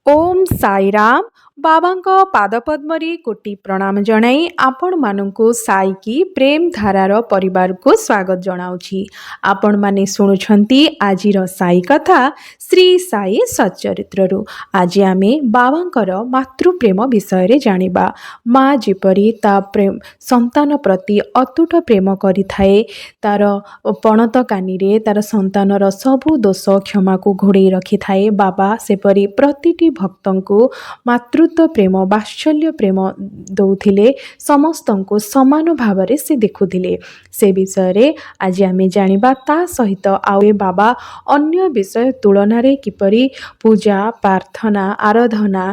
ओम साई राम बाबाଙ୍କ ପାଦପଦ୍ମରେ କୋଟି ପ୍ରଣାମ ଜଣାଇ ଆପଣମାନଙ୍କୁ ସାଇକି ପ୍ରେମ ଧାରାର ପରିବାରକୁ ସ୍ୱାଗତ ଜଣାଉଛି। ଆପଣମାନେ ଶୁଣୁଛନ୍ତି ଆଜିର ସାଇ କଥା ଶ୍ରୀ ସାଇ ସଚ୍ଚରିତ୍ରରୁ। ଆଜି ଆମେ ବାବାଙ୍କର ମାତୃପ୍ରେମ ବିଷୟରେ ଜାଣିବା। ମା ଯେପରି ତା ସନ୍ତାନ ପ୍ରତି ଅତୁଟ ପ୍ରେମ କରିଥାଏ, ତାର ପଣତ କାନିରେ ତାର ସନ୍ତାନର ସବୁ ଦୋଷ କ୍ଷମାକୁ ଘୋଡ଼େଇ ରଖିଥାଏ, ବାବା ସେପରି ପ୍ରତିଟି ଭକ୍ତଙ୍କୁ ମାତୃତ୍ୱ ପ୍ରେମ ବାତ୍ସଲ୍ୟ ପ୍ରେମ ଦେଉଥିଲେ। ସମସ୍ତଙ୍କୁ ସମାନ ଭାବରେ ସେ ଦେଖୁଥିଲେ। ସେ ବିଷୟରେ ଆଜି ଆମେ ଜାଣିବା। ତା ସହିତ ଆଉ ବାବା ଅନ୍ୟ ବିଷୟ ତୁଳନାରେ କିପରି ପୂଜା ପ୍ରାର୍ଥନା ଆରାଧନା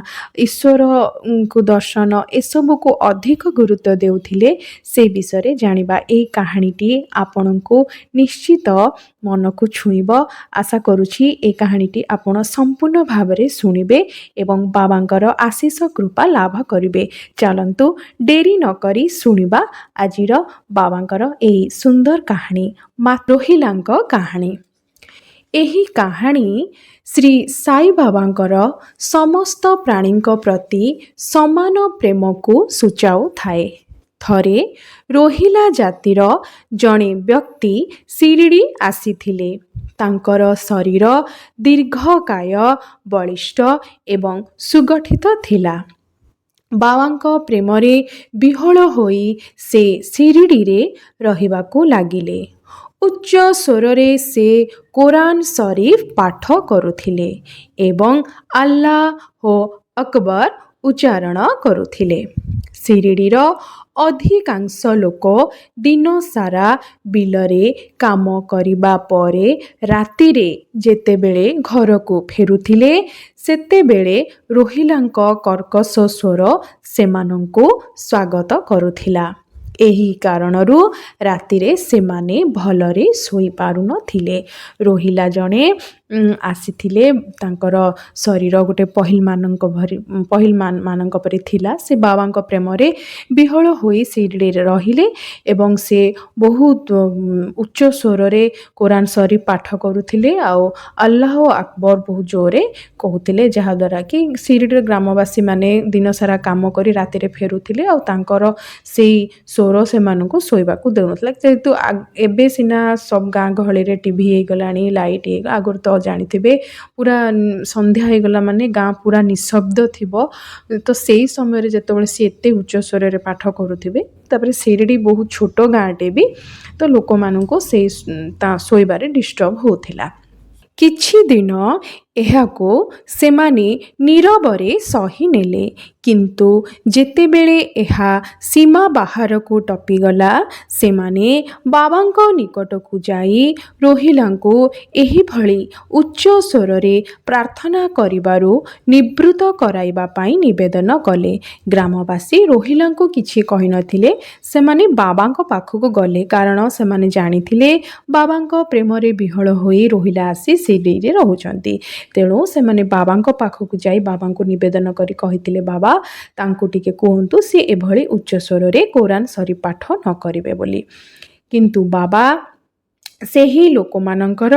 ଈଶ୍ୱରଙ୍କୁ ଦର୍ଶନ ଏସବୁକୁ ଅଧିକ ଗୁରୁତ୍ୱ ଦେଉଥିଲେ, ସେ ବିଷୟରେ ଜାଣିବା। ଏହି କାହାଣୀଟି ଆପଣଙ୍କୁ ନିଶ୍ଚିତ ମନକୁ ଛୁଇଁବ। ଆଶା କରୁଛି ଏ କାହାଣୀଟି ଆପଣ ସମ୍ପୂର୍ଣ୍ଣ ଭାବରେ ଶୁଣିବେ ଏବଂ ବାବାଙ୍କର ଆଶିଷ କୃପା ଲାଭ କରିବେ। ଚାଲନ୍ତୁ ଡେରି ନକରି ଶୁଣିବା ଆଜିର ବାବାଙ୍କର ଏହି ସୁନ୍ଦର କାହାଣୀ, ମା ରୋହିଲାଙ୍କ କାହାଣୀ। ଏହି କାହାଣୀ ଶ୍ରୀ ସାଇ ବାବାଙ୍କର ସମସ୍ତ ପ୍ରାଣୀଙ୍କ ପ୍ରତି ସମାନ ପ୍ରେମକୁ ସୂଚାଉଥାଏ। ଥରେ ରୋହିଲା ଜାତିର ଜଣେ ବ୍ୟକ୍ତି ଶିରିଡ଼ି ଆସିଥିଲେ। ତାଙ୍କର ଶରୀର ଦୀର୍ଘକାୟ ବଳିଷ୍ଠ ଏବଂ ସୁଗଠିତ ଥିଲା। ବାବାଙ୍କ ପ୍ରେମରେ ବିହ୍ୱଳ ହୋଇ ସେ ଶିରିଡ଼ିରେ ରହିବାକୁ ଲାଗିଲେ। ଉଚ୍ଚ ସ୍ୱରରେ ସେ କୋରାନ ଶରୀଫ ପାଠ କରୁଥିଲେ ଏବଂ ଆଲ୍ଲାହ ଓ ଅକବର ଉଚ୍ଚାରଣ କରୁଥିଲେ। ଶିରିଡ଼ିର ଅଧିକାଂଶ ଲୋକ ଦିନସାରା ବିଲରେ କାମ କରିବା ପରେ ରାତିରେ ଯେତେବେଳେ ଘରକୁ ଫେରୁଥିଲେ, ସେତେବେଳେ ରୋହିଲାଙ୍କ କର୍କଶ ସ୍ୱର ସେମାନଙ୍କୁ ସ୍ୱାଗତ କରୁଥିଲା। ଏହି କାରଣରୁ ରାତିରେ ସେମାନେ ଭଲରେ ଶୋଇପାରୁନଥିଲେ। ରୋହିଲା ଜଣେ ଆସିଥିଲେ। ତାଙ୍କର ଶରୀର ଗୋଟେ ପହିଲମାନଙ୍କ ପରି ଥିଲା। ସେ ବାବାଙ୍କ ପ୍ରେମରେ ବିହ୍ୱଳ ହୋଇ ଶିରିଡ଼ିରେ ରହିଲେ ଏବଂ ସେ ବହୁତ ଉଚ୍ଚ ସ୍ୱରରେ କୋରାନ ଶରୀଫ ପାଠ କରୁଥିଲେ ଆଉ ଆଲ୍ଲାହ ଆକବର ବହୁତ ଜୋରରେ କହୁଥିଲେ, ଯାହାଦ୍ୱାରା କି ଶିରିଡ଼ିର ଗ୍ରାମବାସୀମାନେ ଦିନସାରା କାମ କରି ରାତିରେ ଫେରୁଥିଲେ ଆଉ ତାଙ୍କର ସେଇ ସ୍ୱର ସେମାନଙ୍କୁ ଶୋଇବାକୁ ଦେଉନଥିଲା। ଯେହେତୁ ଏବେ ସିନା ସବୁ ଗାଁ ଗହଳିରେ ଟିଭି ହେଇଗଲାଣି, ଲାଇଟ୍ ହେଇଗଲା, ଆଗରୁ ତ ଜାଣିଥିବେ ପୁରା ସନ୍ଧ୍ୟା ହେଇଗଲା ମାନେ ଗାଁ ପୁରା ନିଶବ୍ଦ ଥିବ। ତ ସେଇ ସମୟରେ ଯେତେବେଳେ ସେ ଏତେ ଉଚ୍ଚ ସ୍ୱରରେ ପାଠ କରୁଥିବେ, ତାପରେ ଶିରିଡ଼ି ବହୁତ ଛୋଟ ଗାଁଟେ ବି, ତ ଲୋକମାନଙ୍କୁ ସେଇ ଶୋଇବାରେ ଡିଷ୍ଟର୍ବ ହେଉଥିଲା। କିଛି ଦିନ ଏହାକୁ ସେମାନେ ନୀରବରେ ସହିନେଲେ, କିନ୍ତୁ ଯେତେବେଳେ ଏହା ସୀମା ବାହାରକୁ ଟପିଗଲା, ସେମାନେ ବାବାଙ୍କ ନିକଟକୁ ଯାଇ ରୋହିଲାଙ୍କୁ ଏହିଭଳି ଉଚ୍ଚ ସ୍ୱରରେ ପ୍ରାର୍ଥନା କରିବାରୁ ନିବୃତ୍ତ କରାଇବା ପାଇଁ ନିବେଦନ କଲେ। ଗ୍ରାମବାସୀ ରୋହିଲାଙ୍କୁ କିଛି କହିନଥିଲେ। ସେମାନେ ବାବାଙ୍କ ପାଖକୁ ଗଲେ, କାରଣ ସେମାନେ ଜାଣିଥିଲେ ବାବାଙ୍କ ପ୍ରେମରେ ବିହ୍ୱଳ ହୋଇ ରୋହିଲା ଆସି ଶିରିଡ଼ିରେ ରହୁଛନ୍ତି। ତେଣୁ ସେମାନେ ବାବାଙ୍କ ପାଖକୁ ଯାଇ ବାବାଙ୍କୁ ନିବେଦନ କରି କହିଥିଲେ, ବାବା ତାଙ୍କୁ ଟିକେ କୁହନ୍ତୁ ସେ ଏଭଳି ଉଚ୍ଚ ସ୍ୱରରେ କୋରାନ ଶରୀଫ ପାଠ ନ କରିବେ ବୋଲି। କିନ୍ତୁ ବାବା ସେହି ଲୋକମାନଙ୍କର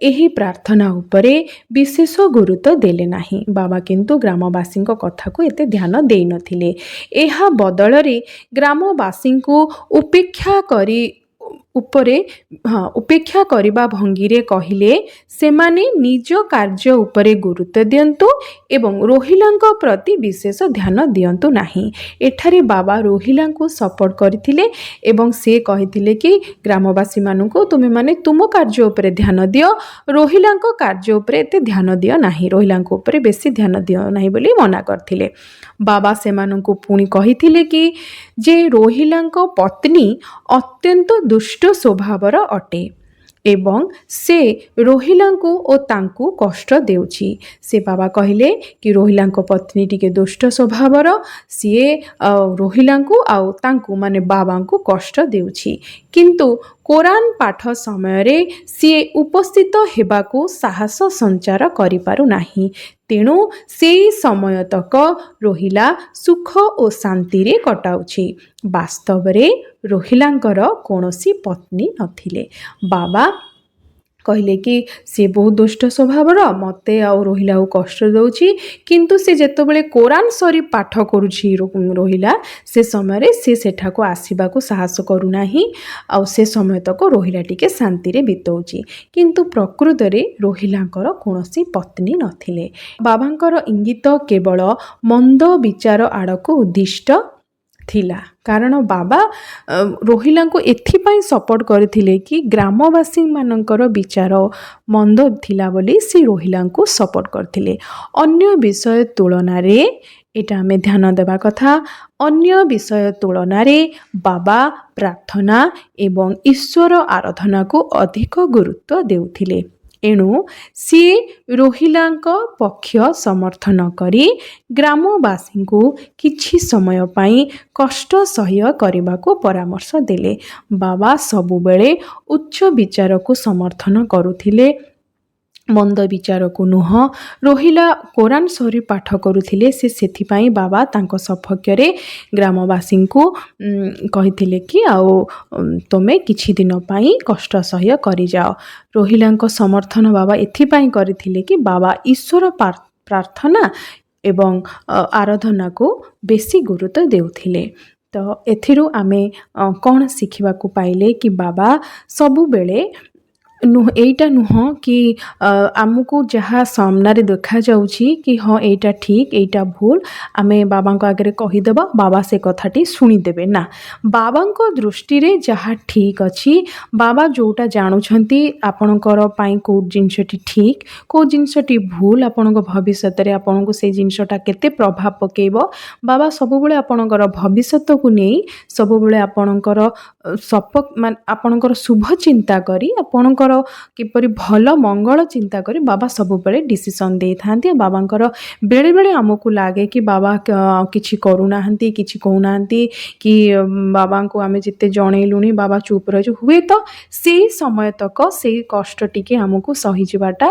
ଏହି ପ୍ରାର୍ଥନା ଉପରେ ବିଶେଷ ଗୁରୁତ୍ୱ ଦେଲେ ନାହିଁ। ବାବା କିନ୍ତୁ ଗ୍ରାମବାସୀଙ୍କ କଥାକୁ ଏତେ ଧ୍ୟାନ ଦେଇନଥିଲେ। ଏହା ବଦଳରେ ଗ୍ରାମବାସୀଙ୍କୁ ଉପେକ୍ଷା କରିବା ଭଙ୍ଗୀରେ କହିଲେ, ସେମାନେ ନିଜ କାର୍ଯ୍ୟ ଉପରେ ଗୁରୁତ୍ୱ ଦିଅନ୍ତୁ ଏବଂ ରୋହିଲାଙ୍କ ପ୍ରତି ବିଶେଷ ଧ୍ୟାନ ଦିଅନ୍ତୁ ନାହିଁ। ଏଠାରେ ବାବା ରୋହିଲାଙ୍କୁ ସପୋର୍ଟ କରିଥିଲେ ଏବଂ ସେ କହିଥିଲେ କି ଗ୍ରାମବାସୀମାନଙ୍କୁ ତୁମେମାନେ ତୁମ କାର୍ଯ୍ୟ ଉପରେ ଧ୍ୟାନ ଦିଅ, ରୋହିଲାଙ୍କ କାର୍ଯ୍ୟ ଉପରେ ଏତେ ଧ୍ୟାନ ଦିଅ ନାହିଁ, ରୋହିଲାଙ୍କ ଉପରେ ବେଶୀ ଧ୍ୟାନ ଦିଅ ନାହିଁ ବୋଲି ମନା କରିଥିଲେ। ବାବା ସେମାନଙ୍କୁ ପୁଣି କହିଥିଲେ କି ଯେ ରୋହିଲାଙ୍କ ପତ୍ନୀ ଅତ୍ୟନ୍ତ ଦୁଷ୍ଟ ସ୍ୱଭାବର ଅଟେ ଏବଂ ସେ ରୋହିଲାଙ୍କୁ ଓ ତାଙ୍କୁ କଷ୍ଟ ଦେଉଛି। ସେ ବାବା କହିଲେ କି ରୋହିଲାଙ୍କ ପତ୍ନୀ ଟିକେ ଦୁଷ୍ଟ ସ୍ୱଭାବର, ସିଏ ରୋହିଲାଙ୍କୁ ଆଉ ତାଙ୍କୁ ମାନେ ବାବାଙ୍କୁ କଷ୍ଟ ଦେଉଛି, କିନ୍ତୁ କୋରାନ ପାଠ ସମୟରେ ସିଏ ଉପସ୍ଥିତ ହେବାକୁ ସାହସ ସଞ୍ଚାର କରିପାରୁନାହିଁ। ତେଣୁ ସେହି ସମୟ ତକ ରୋହିଲା ସୁଖ ଓ ଶାନ୍ତିରେ କଟାଉଛି। ବାସ୍ତବରେ ରୋହିଲାଙ୍କର କୌଣସି ପତ୍ନୀ ନଥିଲେ। ବାବା କହିଲେ କି ସେ ବହୁତ ଦୁଷ୍ଟ ସ୍ୱଭାବର, ମୋତେ ଆଉ ରୋହିଲାକୁ କଷ୍ଟ ଦେଉଛି। କିନ୍ତୁ ସେ ଯେତେବେଳେ କୋରାନ୍ ଶରୀଫ ପାଠ କରୁଛି ରୋହିଲା, ସେ ସମୟରେ ସେ ସେଠାକୁ ଆସିବାକୁ ସାହସ କରୁନାହିଁ। ଆଉ ସେ ସମୟ ତକ ରୋହିଲା ଟିକେ ଶାନ୍ତିରେ ବିତାଉଛି। କିନ୍ତୁ ପ୍ରକୃତରେ ରୋହିଲାଙ୍କର କୌଣସି ପତ୍ନୀ ନଥିଲେ। ବାବାଙ୍କର ଇଙ୍ଗିତ କେବଳ ମନ୍ଦ ବିଚାର ଆଡ଼କୁ ଉଦ୍ଦିଷ୍ଟ ଥିଲା। କାରଣ ବାବା ରୋହିଲାଙ୍କୁ ଏଥିପାଇଁ ସପୋର୍ଟ କରିଥିଲେ କି ଗ୍ରାମବାସୀମାନଙ୍କର ବିଚାର ମନ୍ଦ ଥିଲା ବୋଲି ସେ ରୋହିଲାଙ୍କୁ ସପୋର୍ଟ କରିଥିଲେ। ଅନ୍ୟ ବିଷୟ ତୁଳନାରେ, ଏଇଟା ଆମେ ଧ୍ୟାନ ଦେବା କଥା, ଅନ୍ୟ ବିଷୟ ତୁଳନାରେ ବାବା ପ୍ରାର୍ଥନା ଏବଂ ଈଶ୍ୱର ଆରାଧନାକୁ ଅଧିକ ଗୁରୁତ୍ୱ ଦେଉଥିଲେ। ଏଣୁ ସିଏ ରୋହିଲାଙ୍କ ପକ୍ଷ ସମର୍ଥନ କରି ଗ୍ରାମବାସୀଙ୍କୁ କିଛି ସମୟ ପାଇଁ କଷ୍ଟ ସହ୍ୟ କରିବାକୁ ପରାମର୍ଶ ଦେଲେ। ବାବା ସବୁବେଳେ ଉଚ୍ଚ ବିଚାରକୁ ସମର୍ଥନ କରୁଥିଲେ, ମନ୍ଦ ବିଚାରକୁ ନୁହଁ। ରୋହିଲା କୋରାନ୍ ଶରୀଫ ପାଠ କରୁଥିଲେ, ସେ ସେଥିପାଇଁ ବାବା ତାଙ୍କ ସପକ୍ଷରେ ଗ୍ରାମବାସୀଙ୍କୁ କହିଥିଲେ କି ଆଉ ତୁମେ କିଛି ଦିନ ପାଇଁ କଷ୍ଟ ସହ୍ୟ କରିଯାଅ। ରୋହିଲାଙ୍କ ସମର୍ଥନ ବାବା ଏଥିପାଇଁ କରିଥିଲେ କି ବାବା ଈଶ୍ୱର ପ୍ରାର୍ଥନା ଏବଂ ଆରାଧନାକୁ ବେଶୀ ଗୁରୁତ୍ୱ ଦେଉଥିଲେ। ତ ଏଥିରୁ ଆମେ କ'ଣ ଶିଖିବାକୁ ପାଇଲେ କି ବାବା ସବୁବେଳେ ଏଇଟା ନୁହଁ କି ଆମକୁ ଯାହା ସାମ୍ନାରେ ଦେଖାଯାଉଛି କି ହଁ ଏଇଟା ଠିକ୍ ଏଇଟା ଭୁଲ ଆମେ ବାବାଙ୍କ ଆଗରେ କହିଦେବା, ବାବା ସେ କଥାଟି ଶୁଣିଦେବେ ନା। ବାବାଙ୍କ ଦୃଷ୍ଟିରେ ଯାହା ଠିକ୍ ଅଛି, ବାବା ଯେଉଁଟା ଜାଣୁଛନ୍ତି ଆପଣଙ୍କର ପାଇଁ କେଉଁ ଜିନିଷଟି ଠିକ୍ କେଉଁ ଜିନିଷଟି ଭୁଲ, ଆପଣଙ୍କ ଭବିଷ୍ୟତରେ ଆପଣଙ୍କୁ ସେଇ ଜିନିଷଟା କେତେ ପ୍ରଭାବ ପକାଇବ, ବାବା ସବୁବେଳେ ଆପଣଙ୍କର ଭବିଷ୍ୟତକୁ ନେଇ ସବୁବେଳେ ଆପଣଙ୍କର ଆପଣଙ୍କର ଶୁଭ ଚିନ୍ତା କରି, ଆପଣଙ୍କର କିପରି ଭଲ ମଙ୍ଗଳ ଚିନ୍ତା କରି ବାବା ସବୁବେଳେ ଡିସିସନ୍ ଦେଇଥାନ୍ତି। ବାବାଙ୍କର ବେଳେବେଳେ ଆମକୁ ଲାଗେ କି ବାବା କିଛି କରୁନାହାନ୍ତି, କିଛି କହୁନାହାନ୍ତି, କି ବାବାଙ୍କୁ ଆମେ ଯେତେ ଜଣେଇଲୁଣି ବାବା ଚୁପ୍ ରହିଛୁ। ହୁଏତ ସେଇ ସମୟ ତକ ସେଇ କଷ୍ଟ ଟିକେ ଆମକୁ ସହିଯିବାଟା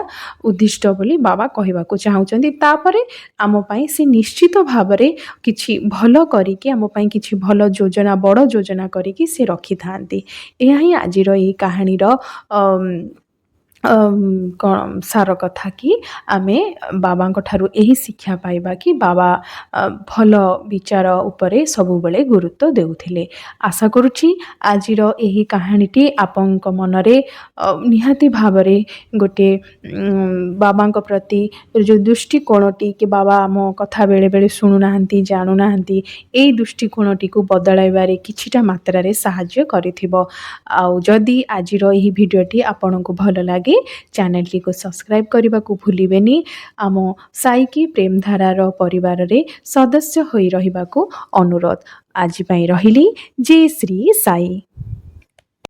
ଉଦ୍ଦିଷ୍ଟ ବୋଲି ବାବା କହିବାକୁ ଚାହୁଁଛନ୍ତି। ତାପରେ ଆମ ପାଇଁ ସେ ନିଶ୍ଚିତ ଭାବରେ କିଛି ଭଲ କରିକି ଆମ ପାଇଁ କିଛି ଭଲ ଯୋଜନା, ବଡ଼ ଯୋଜନା କରିକି ସେ ରଖିଥାନ୍ତି। ଏହା ହିଁ ଆଜିର ଏହି କାହାଣୀର କ'ଣ ସାର କଥା କି ଆମେ ବାବାଙ୍କ ଠାରୁ ଏହି ଶିକ୍ଷା ପାଇବା କି ବାବା ଭଲ ବିଚାର ଉପରେ ସବୁବେଳେ ଗୁରୁତ୍ୱ ଦେଉଥିଲେ। ଆଶା କରୁଛି ଆଜିର ଏହି କାହାଣୀଟି ଆପଣଙ୍କ ମନରେ ନିହାତି ଭାବରେ ଗୋଟିଏ ବାବାଙ୍କ ପ୍ରତି ଯେଉଁ ଦୃଷ୍ଟିକୋଣଟି କି ବାବା ଆମ କଥା ବେଳେବେଳେ ଶୁଣୁନାହାନ୍ତି, ଜାଣୁନାହାନ୍ତି, ଏଇ ଦୃଷ୍ଟିକୋଣଟିକୁ ବଦଳାଇବାରେ କିଛିଟା ମାତ୍ରାରେ ସାହାଯ୍ୟ କରିଥିବ। ଆଉ ଯଦି ଆଜିର ଏହି ଭିଡ଼ିଓଟି ଆପଣଙ୍କୁ ଭଲ ଲାଗେ ଚ୍ୟାନେଲଟିକୁ ସବସ୍କ୍ରାଇବ୍ କରିବାକୁ ଭୁଲିବେନି। ଆମ ସାଇକି ପ୍ରେମଧାରାର ପରିବାରରେ ସଦସ୍ୟ ହୋଇ ରହିବାକୁ ଅନୁରୋଧ। ଆଜି ପାଇଁ ରହିଲି। ଜୟ ଶ୍ରୀ ସାଇ।